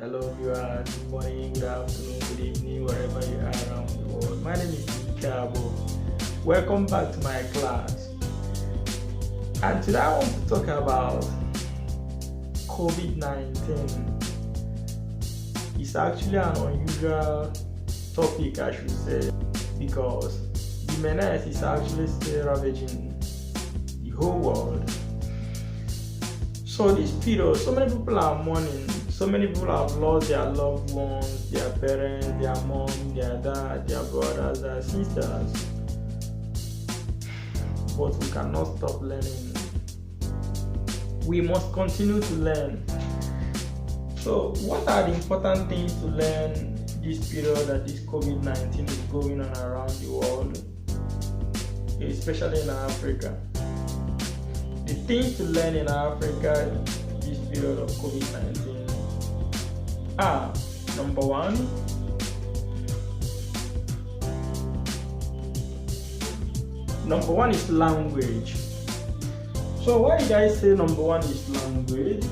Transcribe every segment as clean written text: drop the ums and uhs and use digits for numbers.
Hello viewers, good morning, good afternoon, good evening, wherever you are around the world. My name is Agbo. Welcome back to my class. And today I want to talk about COVID-19. It's actually an unusual topic, I should say, because the menace is actually still ravaging the whole world. So this period, so many people are mourning. So many people have lost their loved ones, their parents, their mom, their dad, their brothers, their sisters. But we cannot stop learning. We must continue to learn. So what are the important things to learn this period that this COVID-19 is going on around the world, especially in Africa? The things to learn in Africa this period of COVID-19 are: number one, is language. So why did I say number one is language?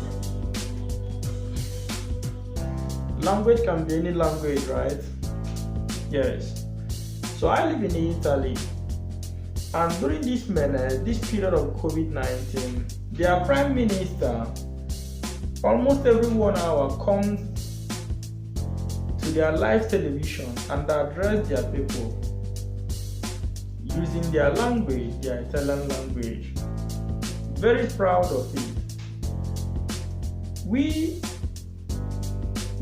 Language can be any language, right? Yes. So I live in Italy, and during this period of COVID-19, their prime minister almost every 1 hour comes to their live television and address their people using their language, their Italian language. Very proud of it. We,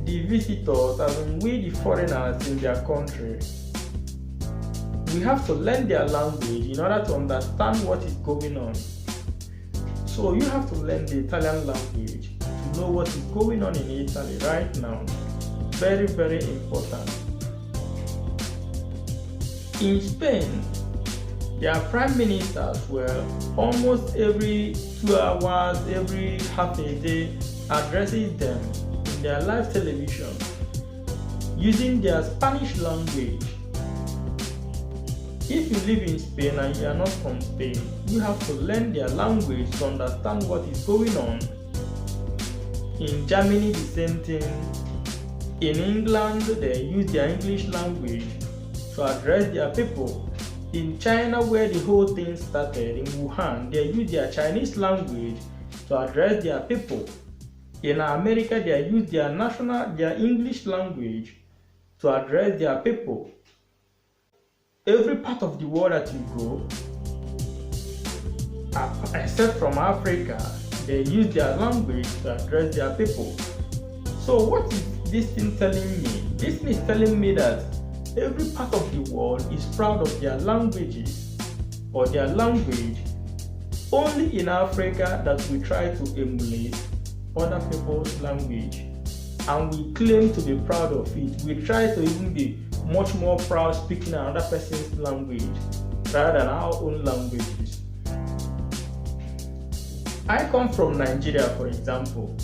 the visitors, we the foreigners in their country, we have to learn their language in order to understand what is going on. So you have to learn the Italian language to know what is going on in Italy right now. Very, very important. In Spain, their prime ministers were almost every 2 hours, every half a day, addressing them in their live television using their Spanish language. If you live in Spain and you are not from Spain, you have to learn their language to understand what is going on. In Germany, the same thing. In England, they use their English language to address their people. In China, where the whole thing started, in Wuhan, they use their Chinese language to address their people. In America, they use their English language to address their people. Every part of the world that you go, except from Africa, they use their language to address their people. So what is this thing telling me? This thing is telling me that every part of the world is proud of their languages or their language. Only in Africa that we try to emulate other people's language, and we claim to be proud of it. We try to even be much more proud speaking another person's language rather than our own languages. I come from Nigeria, for example.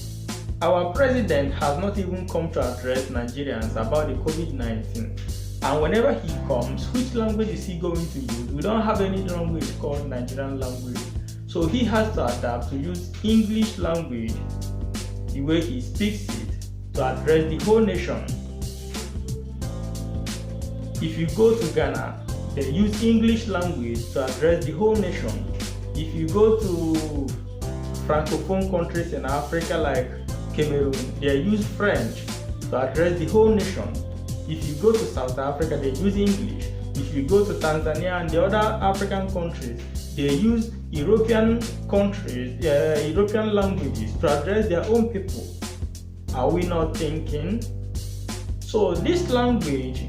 Our president has not even come to address Nigerians about the COVID-19. And whenever he comes, which language is he going to use? We don't have any language called Nigerian language. So he has to adapt to use English language, the way he speaks it, to address the whole nation. If you go to Ghana, they use English language to address the whole nation. If you go to Francophone countries in Africa like Cameroon, they use French to address the whole nation. If you go to South Africa, they use English. If you go to Tanzania and the other African countries, they use European languages to address their own people. Are we not thinking? So this language,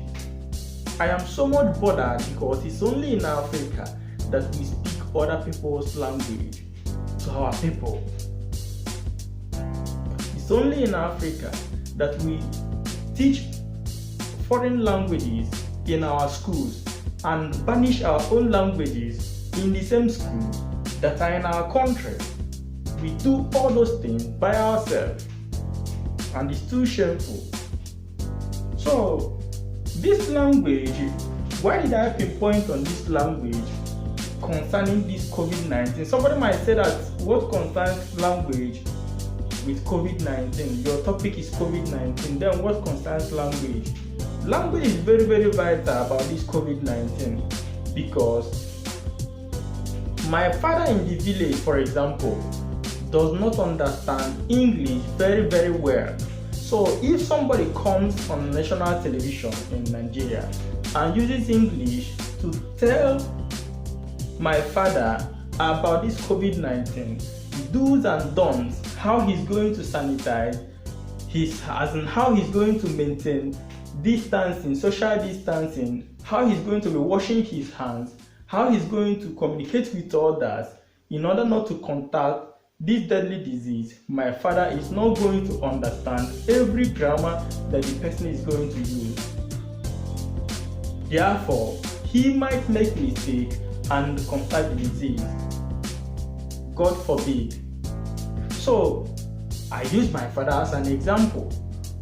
I am so much bothered because it's only in Africa that we speak other people's language to our people. It's only in Africa that we teach foreign languages in our schools and banish our own languages in the same schools that are in our country. We do all those things by ourselves, and it's too shameful. So this language, why did I pinpoint on this language concerning this COVID-19? Somebody might say that what concerns language with COVID-19. Your topic is COVID-19. Then what concerns language? Language is very, very vital about this COVID-19 because my father in the village, for example, does not understand English very, very well. So if somebody comes on national television in Nigeria and uses English to tell my father about this COVID-19, do's and don'ts, how he's going to sanitize, how he's going to maintain distancing, social distancing, how he's going to be washing his hands, how he's going to communicate with others in order not to contact this deadly disease, my father is not going to understand every grammar that the person is going to use. Therefore, he might make mistake and contract the disease. God forbid. So, I use my father as an example,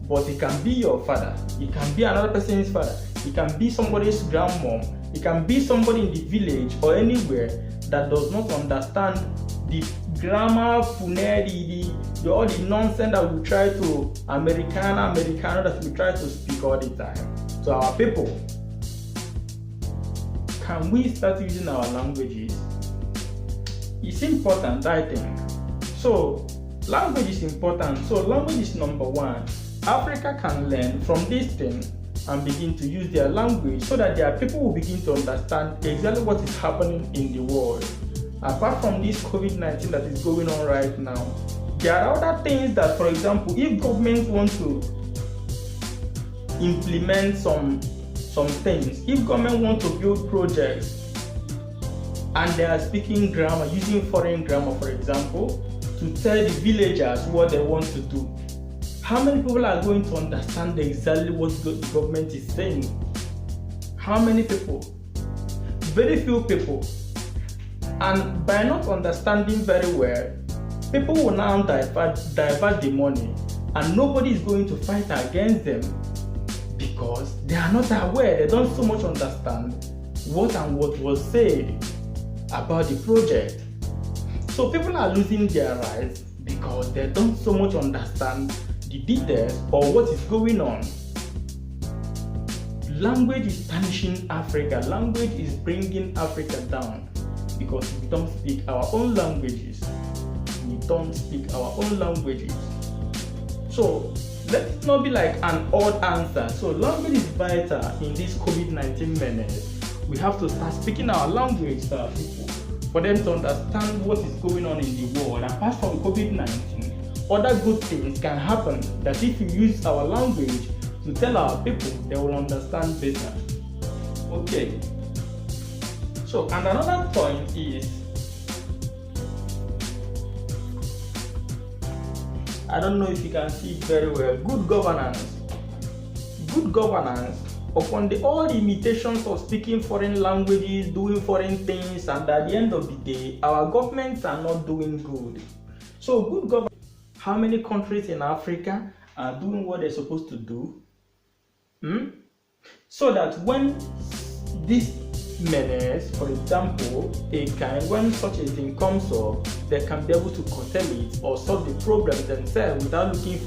but it can be your father, it can be another person's father, it can be somebody's grandmom, it can be somebody in the village or anywhere that does not understand the grammar, all the nonsense that we try to Americano that we try to speak all the time. So our people, can we start using our languages? It's important, I think. So language is important. So language is number one. Africa can learn from this thing and begin to use their language so that their people will begin to understand exactly what is happening in the world. Apart from this COVID-19 that is going on right now, there are other things that, for example, if governments want to implement some things, if government want to build projects and they are speaking grammar, using foreign grammar, for example, to tell the villagers what they want to do, how many people are going to understand exactly what the government is saying? How many people? Very few people. And by not understanding very well, people will now divert the money, and nobody is going to fight against them because they are not aware. They don't so much understand what was said about the project. So people are losing their rights because they don't so much understand the details or what is going on. Language is punishing Africa. Language is bringing Africa down. Because we don't speak our own languages. We don't speak our own languages. So let it not be like an odd answer. So language is vital in this COVID-19 menace. We have to start speaking our language to our people for them to understand what is going on in the world. Apart from COVID-19, other good things can happen that if we use our language to tell our people, they will understand better. Okay. So, and another point is, I don't know if you can see it very well, good governance. Good governance, upon all the imitations of speaking foreign languages, doing foreign things, and at the end of the day, our governments are not doing good. So, good governance, how many countries in Africa are doing what they're supposed to do? So that when this menace, for example, when such a thing comes up, they can be able to curtail it or solve the problem themselves without looking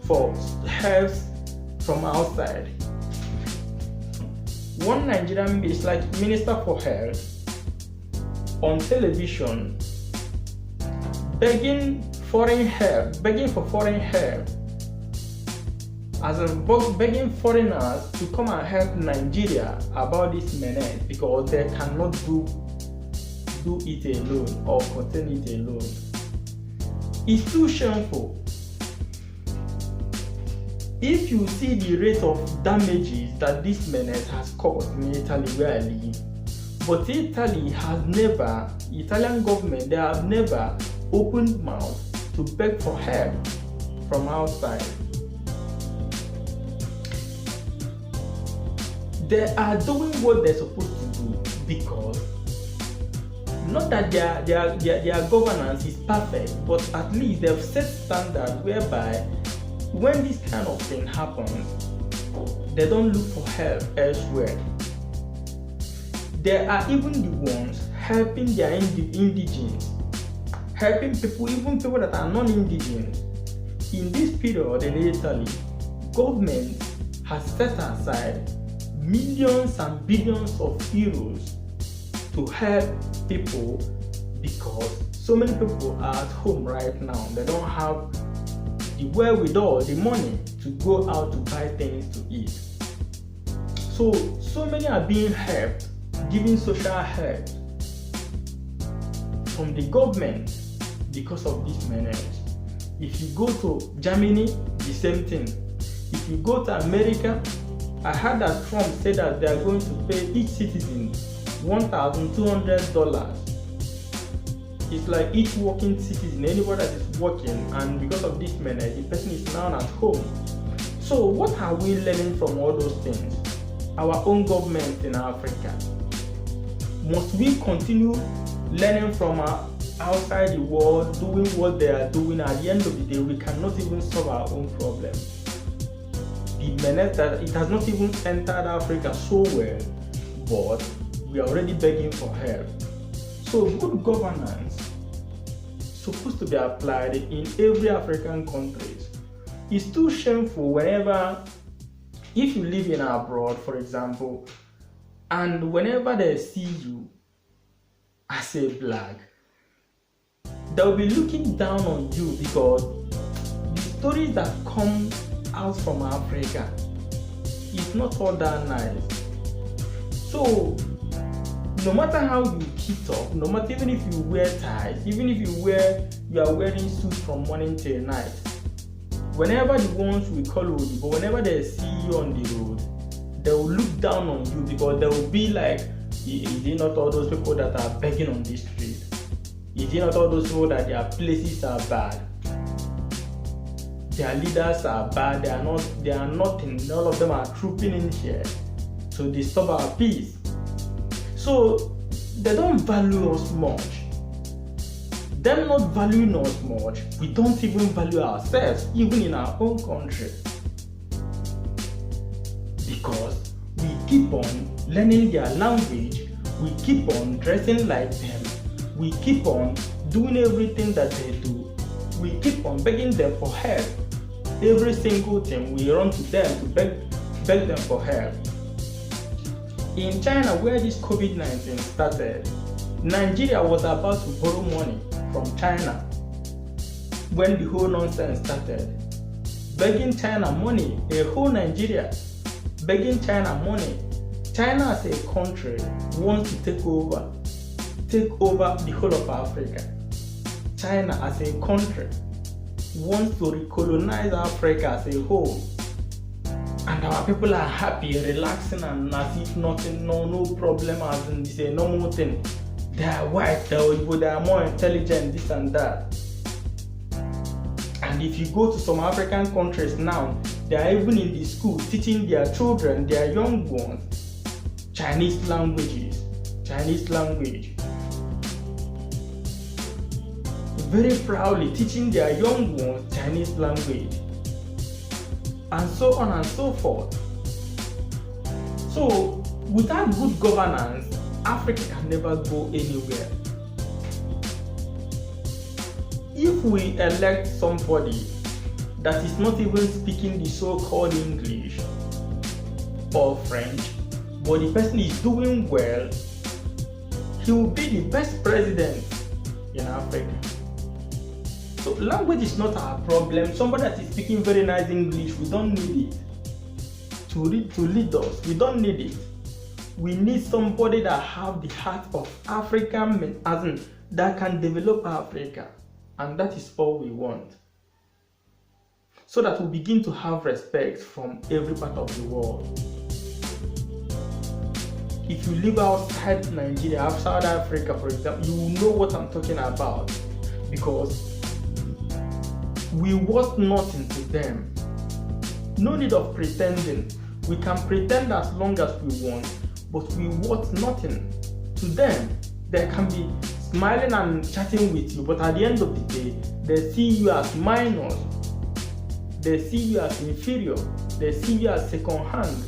for help from outside. One Nigerian minister for health on television begging for foreign help, begging foreigners to come and help Nigeria about this menace because they cannot do it alone or contain it alone. It's too shameful. If you see the rate of damages that this menace has caused in Italy where I live, but Italian government, they have never opened mouth to beg for help from outside. They are doing what they're supposed to do because not that their governance is perfect, but at least they've set standards whereby when this kind of thing happens, they don't look for help elsewhere. They are even the ones helping their indigenous, helping people, even people that are non-indigenous, in this period in Italy, government has set aside millions and billions of euros to help people because so many people are at home right now. They don't have the wherewithal, the money to go out to buy things to eat. So many are being helped, given social help from the government because of this menace. If you go to Germany, the same thing. If you go to America, I heard that Trump said that they are going to pay each citizen $1,200. It's like each working citizen, anybody that is working, and because of this menace, the person is now at home. So what are we learning from all those things? Our own government in Africa. Must we continue learning from outside the world, doing what they are doing? At the end of the day, we cannot even solve our own problem. The menace that it has not even entered Africa so well, but we are already begging for help. So good governance is supposed to be applied in every African country. It's too shameful whenever, if you live in abroad, for example, and whenever they see you as a black, they'll be looking down on you because the stories that come out from Africa is not all that nice. So no matter how you keep up, no matter even if you wear ties, even if you are wearing suits from morning till night, whenever the ones we call Odibo, but whenever they see you on the road, they will look down on you because they will be like, is it not all those people that are begging on the street? Is it not all those people that their places are bad? Their leaders are bad, they are nothing, all of them are trooping in here to disturb our peace. So they don't value us much. Them not valuing us much, we don't even value ourselves, even in our own country. Because we keep on learning their language, we keep on dressing like them, we keep on doing everything that they do, we keep on begging them for help. Every single thing we run to them to beg them for help. In China, where this COVID-19 started, Nigeria was about to borrow money from China when the whole nonsense started. Begging China money, a whole Nigeria begging China money. China as a country wants to take over the whole of Africa. China as a country wants to recolonize Africa as a whole. And our people are happy, relaxing, and as if nothing, no problem, as in it's a normal thing. They are white, they are more intelligent, this and that. And if you go to some African countries now, they are even in the school teaching their children, their young ones, Chinese language. Very proudly teaching their young ones Chinese language. And so on and so forth. So without good governance, Africa can never go anywhere. If we elect somebody that is not even speaking the so-called English or French, but the person is doing well, he will be the best president in Africa. So language is not our problem. Somebody that is speaking very nice English, we don't need it to lead us. We don't need it. We need somebody that have the heart of African men, as in that can develop Africa, and that is all we want. So that we begin to have respect from every part of the world. If you live outside Nigeria, outside Africa, for example, you will know what I'm talking about, because we worth nothing to them. No need of pretending. We can pretend as long as we want, but we worth nothing to them. They can be smiling and chatting with you, but at the end of the day, they see you as minors. They see you as inferior. They see you as second hand.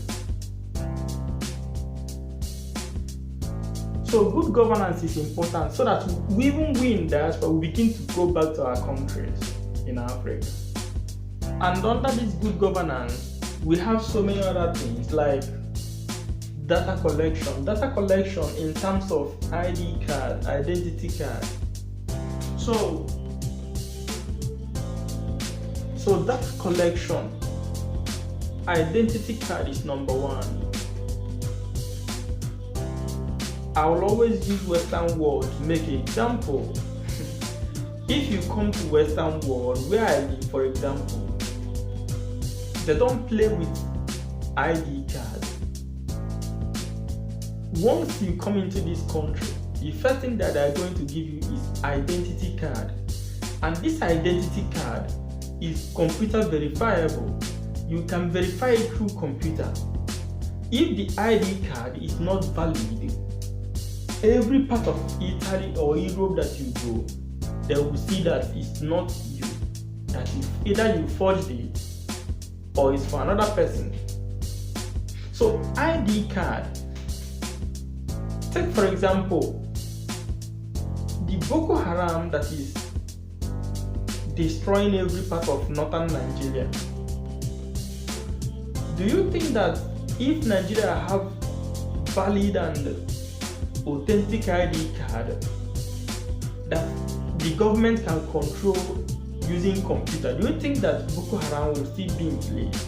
So good governance is important, so that we, even we in diaspora, we begin to go back to our countries in Africa. And under this good governance, we have so many other things like data collection. Data collection in terms of ID card, identity card. So data collection, identity card is number one. I will always use Western world to make an example. If you come to Western world, where I live, for example, they don't play with ID card. Once you come into this country, the first thing that they're going to give you is identity card. And this identity card is computer verifiable. You can verify it through computer. If the ID card is not valid, every part of Italy or Europe that you go, they will see that it's not you. That either you forged it or it's for another person. So ID card. Take for example, the Boko Haram that is destroying every part of northern Nigeria. Do you think that if Nigeria have valid and authentic ID card that the government can control using computer, do you think that Boko Haram will still be in place?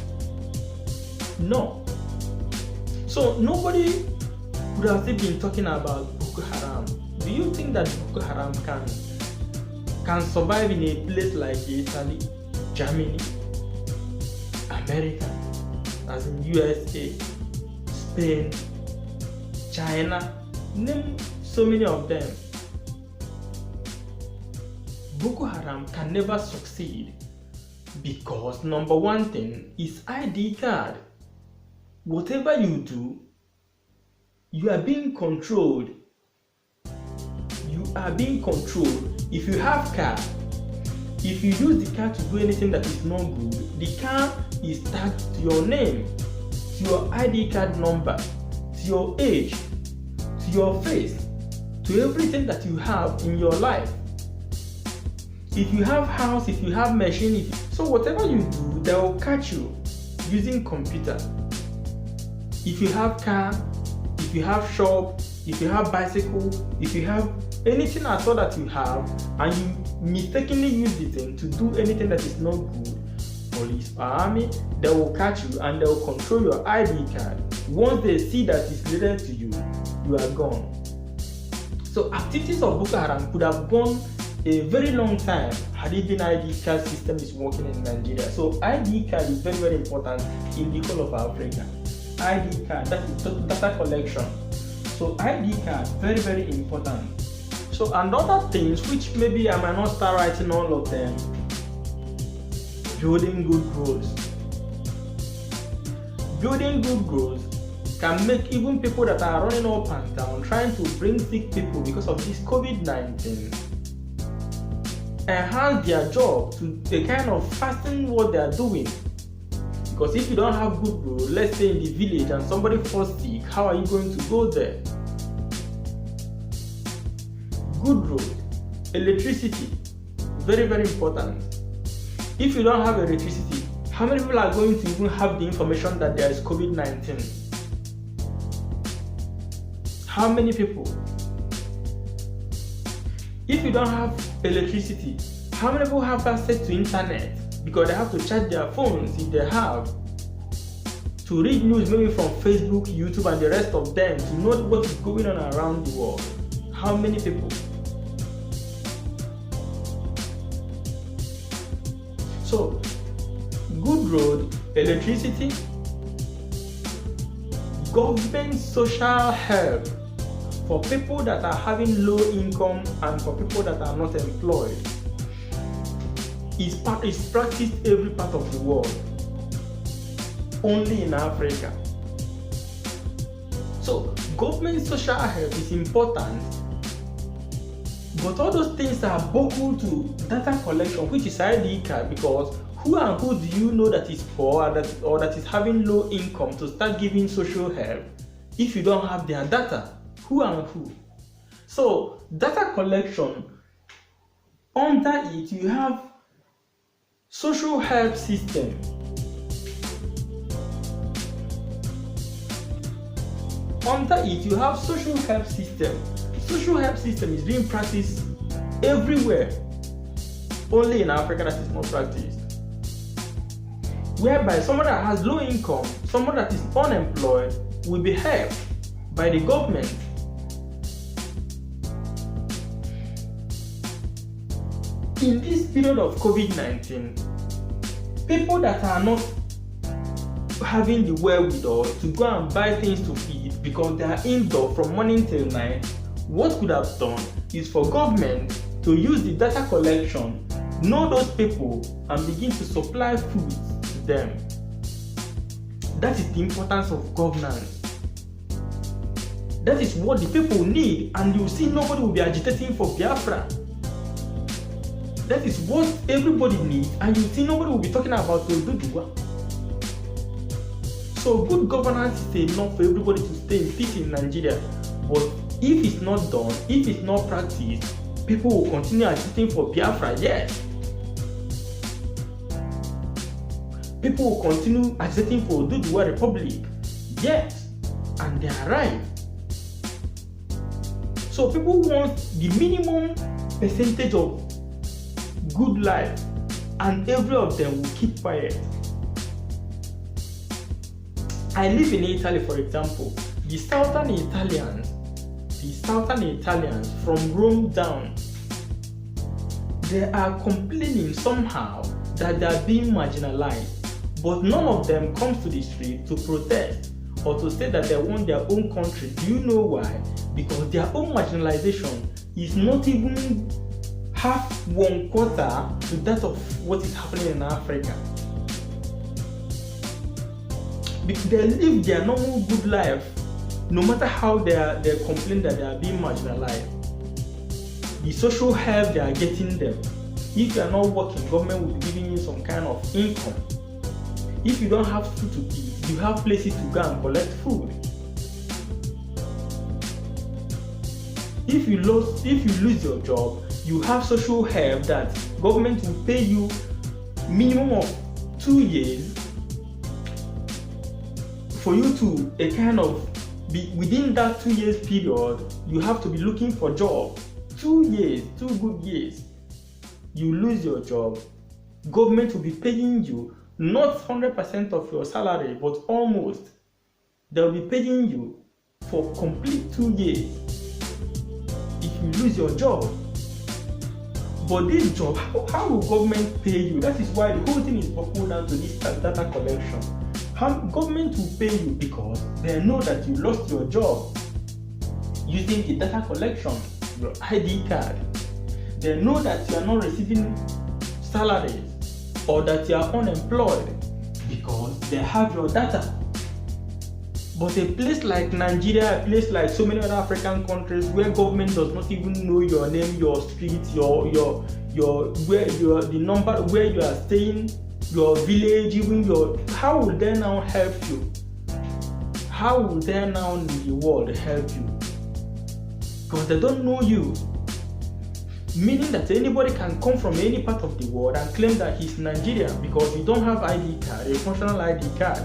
No. So nobody could have still been talking about Boko Haram. Do you think that Boko Haram can survive in a place like Italy, Germany, America, as in USA, Spain, China? Name so many of them. Boko Haram can never succeed because number one thing is ID card. Whatever you do, you are being controlled. You are being controlled. If you have car, if you use the car to do anything that is not good, the car is tagged to your name, to your ID card number, to your age, to your face, to everything that you have in your life. If you have house, if you have machine, so whatever you do, they will catch you using computer. If you have car, if you have shop, if you have bicycle, if you have anything at all that you have, and you mistakenly use the thing to do anything that is not good, police or army, they will catch you and they will control your ID card. Once they see that it's related to you, you are gone. So activities of Boko Haram could have gone a very long time had even ID card system is working in Nigeria. So ID card is very, very important in the whole of Africa. ID card, that is data collection. So ID card, very, very important. So and other things which maybe I might not start writing all of them. Building good roads. Building good roads can make even people that are running up and down trying to bring sick people because of this COVID-19 enhance their job to the kind of fasting what they are doing. Because if you don't have good road, let's say in the village and somebody falls sick, how are you going to go there? Good road, electricity, very, very important. If you don't have electricity, how many people are going to even have the information that there is COVID-19? How many people? If you don't have electricity, how many people have access to internet? Because they have to charge their phones if they have. To read news maybe from Facebook, YouTube and the rest of them, to know what is going on around the world. How many people? So, good road, electricity, government social help for people that are having low income and for people that are not employed is practiced every part of the world, only in Africa. So government social help is important, but all those things are buckled to data collection, which is ID card, because who and who do you know that is poor or that is having low income to start giving social help if you don't have their data? Who and who? So data collection, under it you have Social help system. Under it, you have social help system. Social help system is being practiced everywhere. Only in Africa that is not practiced. Whereby someone that has low income, someone that is unemployed will be helped by the government. In this period of COVID-19, people that are not having the wherewithal to go and buy things to feed because they are indoor from morning till night, what could have done is for government to use the data collection, know those people, and begin to supply food to them. That is the importance of governance. That is what the people need, and you see nobody will be agitating for Biafra. That is what everybody needs, and you see nobody will be talking about Oduduwa. So good governance is enough for everybody to stay in peace in Nigeria. But if it's not done, if it's not practiced, people will continue agitating for Biafra, yes. People will continue agitating for Oduduwa Republic, yes. And they are right. So people want the minimum percentage of good life, and every of them will keep quiet. I live in Italy, for example. The southern Italians from Rome down, they are complaining somehow that they are being marginalized, but none of them comes to the street to protest or to say that they want their own country. Do you know why? Because their own marginalization is not even half 1/4 to that of what is happening in Africa. Because they live their normal good life, no matter how they complain that they are being marginalized. The social help they are getting them. If you are not working, government will be giving you some kind of income. If you don't have food to eat, you have places to go and collect food. If you lose your job, you have social help that government will pay you minimum of 2 years for you to be within that 2 years period. You have to be looking for job. 2 years, 2 good years. You lose your job, government will be paying you not 100% of your salary, but almost. They will be paying you for complete 2 years if you lose your job. But this job, how will government pay you? That is why the whole thing is buckled down to this data collection. How government will pay you because they know that you lost your job using the data collection, your ID card. They know that you are not receiving salaries or that you are unemployed because they have your data. But a place like Nigeria, a place like so many other African countries where government does not even know your name, your street, your where you are, the number where you are staying, your village, even your, how will they now help you? How will they now in the world help you? Because they don't know you. Meaning that anybody can come from any part of the world and claim that he's Nigerian because you don't have ID card, a functional ID card.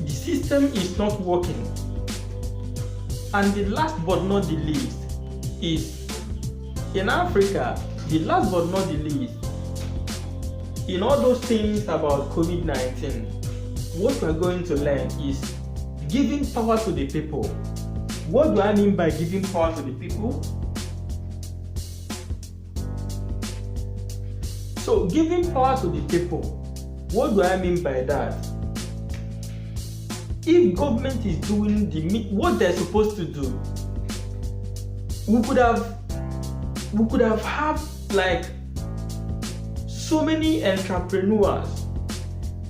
The system is not working. And the last but not the least is in Africa, in all those things about COVID-19, what we are going to learn is giving power to the people. What do I mean by giving power to the people? So, giving power to the people, what do I mean by that? If government is doing what they're supposed to do, we could have like so many entrepreneurs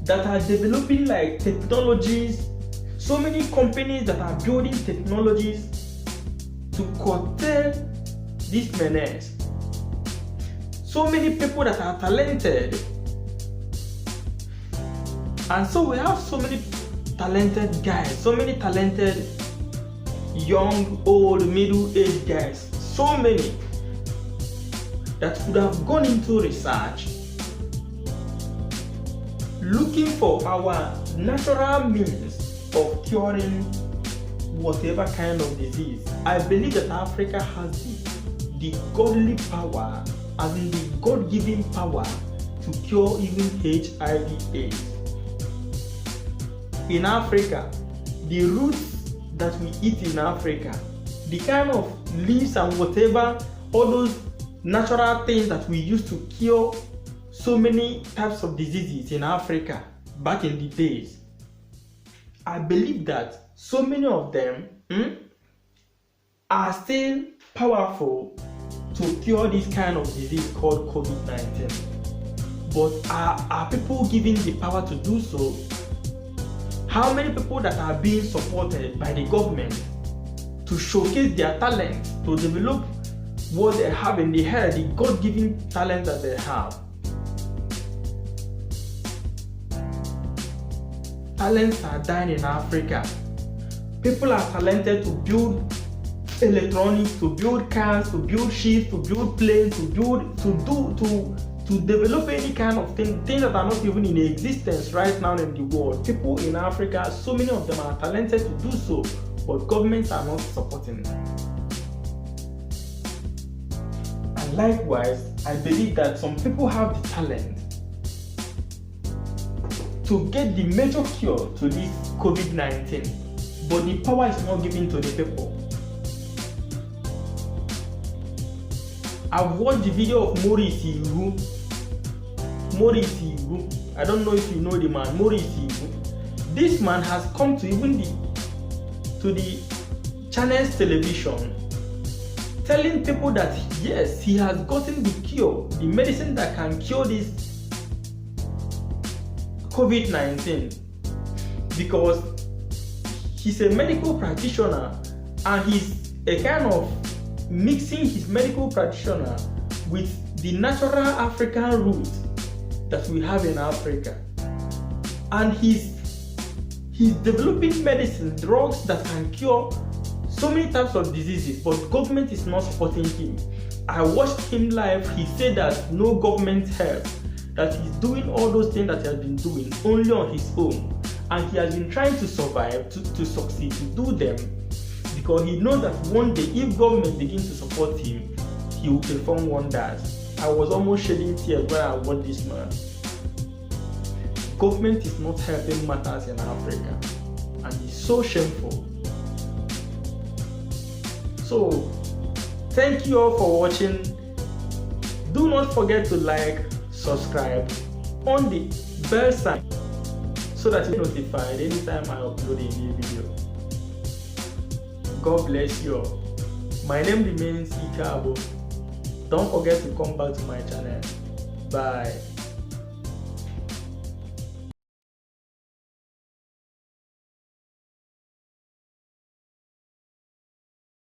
that are developing like technologies, so many companies that are building technologies to curtail this menace. So many people that are talented. And so we have so many talented guys, so many talented young, old, middle-aged guys, so many that could have gone into research looking for our natural means of curing whatever kind of disease. I believe that Africa has the godly power, as in the God-given power to cure even HIV/AIDS. In Africa, the roots that we eat in Africa, the kind of leaves and whatever, all those natural things that we use to cure so many types of diseases in Africa back in the days, I believe that so many of them are still powerful to cure this kind of disease called COVID-19. But are people given the power to do so? How many people that are being supported by the government to showcase their talent, to develop what they have in the head, the God-given talent that they have? Talents are dying in Africa. People are talented to build electronics, to build cars, to build ships, to build planes, to develop any kind of things that are not even in existence right now in the world. People in Africa, so many of them are talented to do so, but governments are not supporting it. And likewise, I believe that some people have the talent to get the major cure to this COVID-19, but the power is not given to the people. I've watched the video of Maurice Iru. I don't know if you know the man, Maurice Iru. This man has come to even the channel's television, telling people that yes, he has gotten the cure, the medicine that can cure this COVID-19, because he's a medical practitioner and he's a kind of mixing his medical practitioner with the natural African roots that we have in Africa, and he's developing medicine, drugs that can cure so many types of diseases, but government is not supporting him. I watched him live. He said that no government help, that he's doing all those things that he has been doing only on his own, and he has been trying to survive, to succeed, to do them, because he knows that one day if government begins to support him, he will perform wonders. I was almost shedding tears when I watched this man. Government is not helping matters in Africa, and it's so shameful. So, thank you all for watching. Do not forget to like, subscribe, on the bell sign so that you're notified anytime I upload a new video. God bless you all. My name remains Agbo. Don't forget to come back to my channel. Bye.